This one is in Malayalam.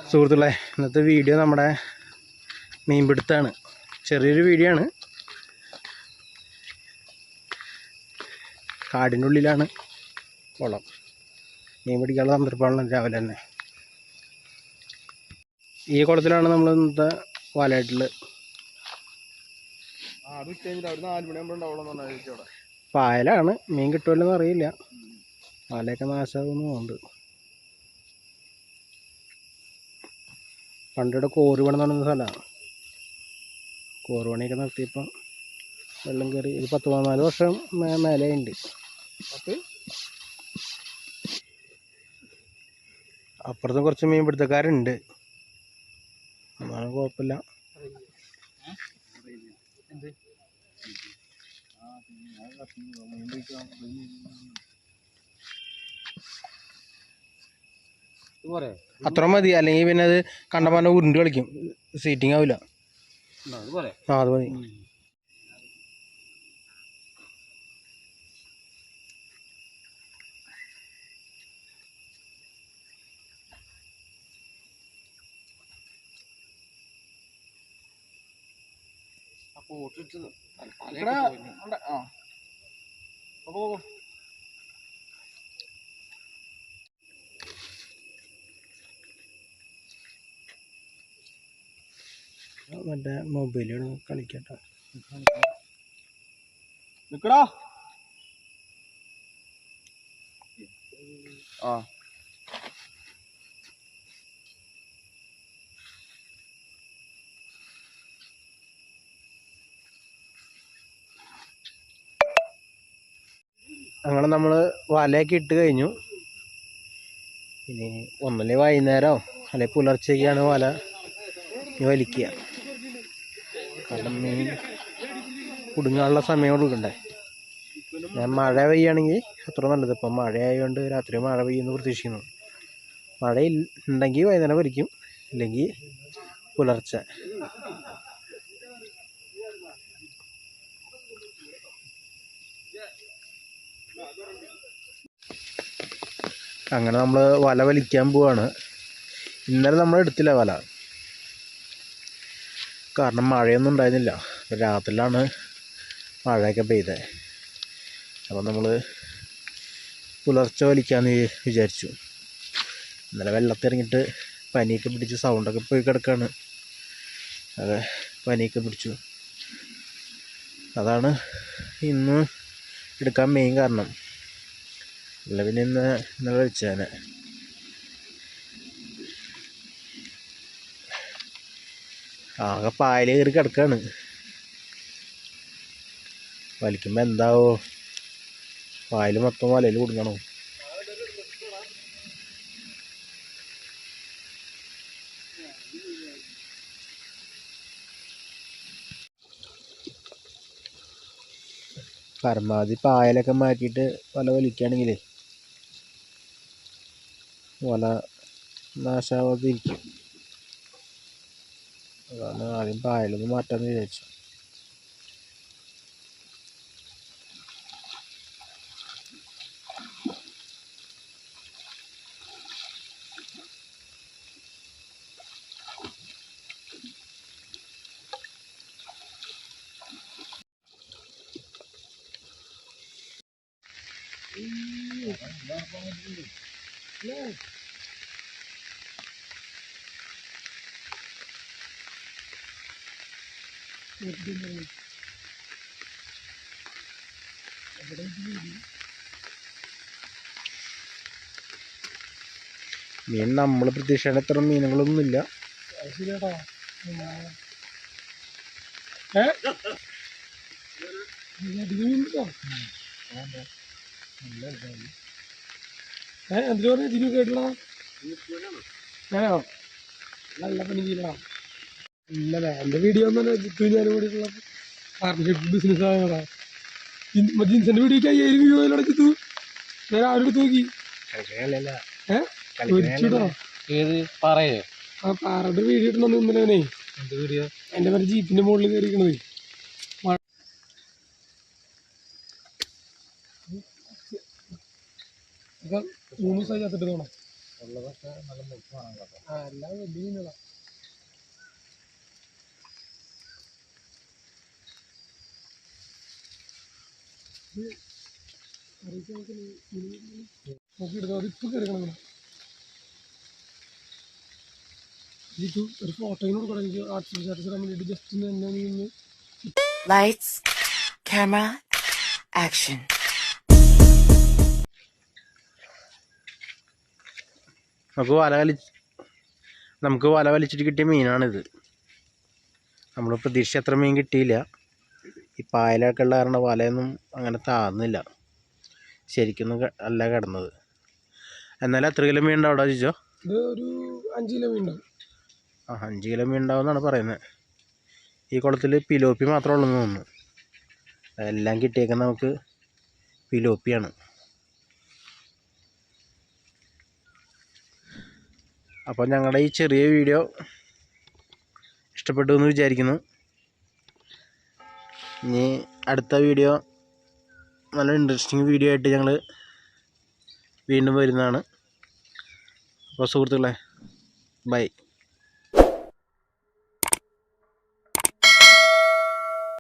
സുഹൃത്തുക്കളെ, ഇന്നത്തെ വീഡിയോ നമ്മുടെ മീൻപിടുത്തമാണ്. ചെറിയൊരു വീഡിയോ ആണ്. കാടിൻ്റെ ഉള്ളിലാണ് കുളം. മീൻ പിടിക്കാനുള്ള സന്ദർഭമാണ് രാവിലെ തന്നെ. ഈ കുളത്തിലാണ് നമ്മൾ ഇന്നത്തെ വലയിട്ടുള്ളത്. പായലാണ്. മീൻ കിട്ടുമല്ലോ അറിയില്ല. വലയൊക്കെ നാശമാകുന്നുണ്ട്. പണ്ടിവിടെ കോറുപണി നടന്ന സ്ഥലമാണ്. കോറുപണിയൊക്കെ നിർത്തിയപ്പോൾ വെള്ളം കയറി. ഒരു 10-14 വർഷം മേലെയുണ്ട്. അപ്പുറത്തും കുറച്ച് മീൻ പിടുത്തക്കാരുണ്ട്. എന്നാലും കുഴപ്പമില്ല. അത്ര മതി, അല്ലെങ്കിൽ പിന്നെ അത് കണ്ടമാനം ഉരുണ്ട് കളിക്കും. സീറ്റിംഗ് ആവില്ല. അത് മതി. മറ്റേ മൊബൈലിൽ കളിക്കട്ടെ. നിക്കടാ. അങ്ങനെ നമ്മൾ വലയൊക്കെ ഇട്ട് കഴിഞ്ഞു. ഇനി ഒന്നല്ലേ വൈകുന്നേരമോ അല്ലെങ്കിൽ പുലർച്ചയ്ക്കാണ് വല വലിക്കുക. കാരണം മീൻ കുടുങ്ങാനുള്ള സമയം കൊടുക്കണ്ടേ. മഴ പെയ്യുകയാണെങ്കിൽ അത്ര നല്ലത്. ഇപ്പം മഴയായതുകൊണ്ട് രാത്രി മഴ പെയ്യുമെന്ന് പ്രതീക്ഷിക്കുന്നു. മഴ ഉണ്ടെങ്കിൽ വൈകുന്നേരം വലിക്കും, ഇല്ലെങ്കിൽ പുലർച്ചെ. അങ്ങനെ നമ്മൾ വല വലിക്കാൻ പോവാണ്. ഇന്നലെ നമ്മൾ എടുത്തില്ല വല, കാരണം മഴയൊന്നും ഉണ്ടായിരുന്നില്ല. രാത്രിയിലാണ് മഴയൊക്കെ പെയ്തത്. അപ്പോൾ നമ്മൾ പുലർച്ചെ വലിക്കാമെന്ന് വിചാരിച്ചു. ഇന്നലെ വെള്ളത്തിറങ്ങിയിട്ട് പനിയൊക്കെ പിടിച്ച് സൗണ്ടൊക്കെ പോയി കിടക്കുകയാണ്. അതെ, പനിയൊക്കെ പിടിച്ചു. അതാണ് ഇന്ന് എടുക്കാൻ മെയിൻ കാരണം. അല്ല പിന്നെ ഇന്നലെ വെച്ചേനെ. ആകെ പായൽ കയറി കിടക്കാണ്. വലിക്കുമ്പോൾ എന്താവോ, പായൽ മൊത്തം വലയിൽ കുടുങ്ങണോ. പരമാവധി പായലൊക്കെ മാറ്റിയിട്ട് വല വലിക്കുകയാണെങ്കിലേ വല നാശാവാതിരിക്കും. അതാണ് ആദ്യം പായലൊന്ന് മാറ്റാമെന്ന് വിചാരിച്ചു. മീൻ നമ്മൾ പ്രതീക്ഷിച്ച ഇത്ര മീനുകളൊന്നുമില്ല. എന്തിനു പറഞ്ഞു ഇതിന് കേട്ടില്ല. നല്ല പണി ചെയ്യണ ഇല്ലല്ലേ. എൻ്റെ വീഡിയോ ഒന്നും ജിത്തു ഞാനും കൂടിയിട്ടുള്ള പാർട്ട്ണർഷിപ്പ് ബിസിനസ് ആകണ. ജീൻസിൻ്റെ വീഡിയോക്ക് 5000 വ്യൂ ആയാലും ജിത്തു. ഞാൻ ആരോട് നോക്കി ആ പാറയുടെ വീഡിയോ ഇട്ടുണ്ടെന്ന് ഇന്നലെ. എന്ത് വീഡിയോ? എൻ്റെ പേര് ജീപ്പിന്റെ മുകളിൽ കയറിയിരിക്കണത്. 3 ദിവസമായി ചത്തിട്ട് തോന്നാം. ഉള്ളതൊക്കെ നല്ല മുഖമാണ് കേട്ടോ. ആ എല്ലാം വലിയ മീനുകളാ. നോക്കിയെടുക്കാം, അതിപ്പോ കയറിക്കണം. ജിത്തു ഒരു ഫോട്ടോയിനോട് കൂടെ എനിക്ക് ആർട്ടിഫിഷ്യൽ സ്റ്റാറ്റസ് ഇടാൻ വേണ്ടിയിട്ട് ജസ്റ്റ് എന്നെ നീ Lights, camera, action. നമുക്ക് വല വലിച്ചിട്ട് കിട്ടിയ മീനാണിത്. നമ്മൾ പ്രതീക്ഷിച്ച അത്ര മീൻ കിട്ടിയില്ല. ഈ പായലൊക്കെ ഉള്ള കാരണം വലയൊന്നും അങ്ങനെ താന്നില്ല, ശരിക്കൊന്നും അല്ല കിടന്നത്. എന്നാലും എത്ര കിലോ മീൻ ഉണ്ടാവും അവിടെ ചോദിച്ചോ? ഇത് ഒരു 5 കിലോ മീൻ ഉണ്ടാവും. 5 കിലോ മീൻ ഉണ്ടാവും എന്നാണ് പറയുന്നത്. ഈ കുളത്തിൽ പിലോപ്പി മാത്രമേ ഉള്ളൂ എന്ന് തോന്നുന്നു. എല്ലാം കിട്ടിയേക്കുന്നത് നമുക്ക് പിലോപ്പിയാണ്. അപ്പോൾ ഞങ്ങളുടെ ഈ ചെറിയ വീഡിയോ ഇഷ്ടപ്പെട്ടു എന്ന് വിചാരിക്കുന്നു. ഇനി അടുത്ത വീഡിയോ നല്ല ഇൻട്രസ്റ്റിംഗ് വീഡിയോ ആയിട്ട് ഞങ്ങൾ വീണ്ടും വരുന്നതാണ്. അപ്പോൾ സുഹൃത്തുക്കളെ, ബൈ.